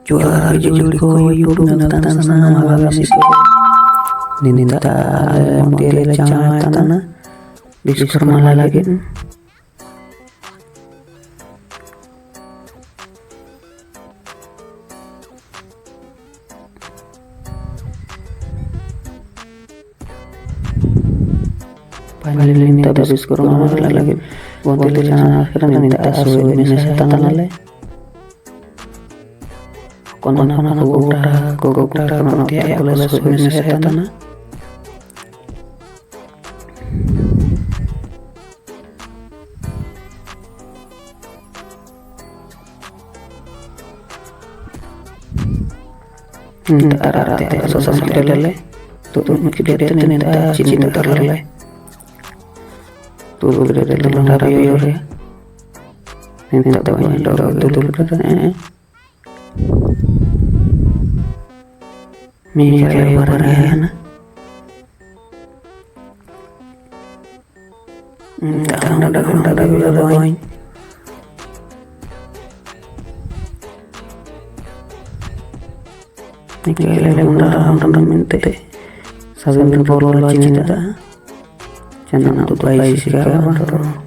juara juli ko YouTube nagtan sana malamis ko ninta model changa tana diskur malalagin finally ninta diskur malalagin model changa akhirnya ninta asu minasa tanale konon gugura konon tiap boleh sudah setan arate sosok terlele tuh kita tidak cinta terlele tuh kita terlele rapi ya minta banyak doa tuh mikir barangnya ada doain mikir undang minta saben berpolo cinta jangan tuh bayi sih kawan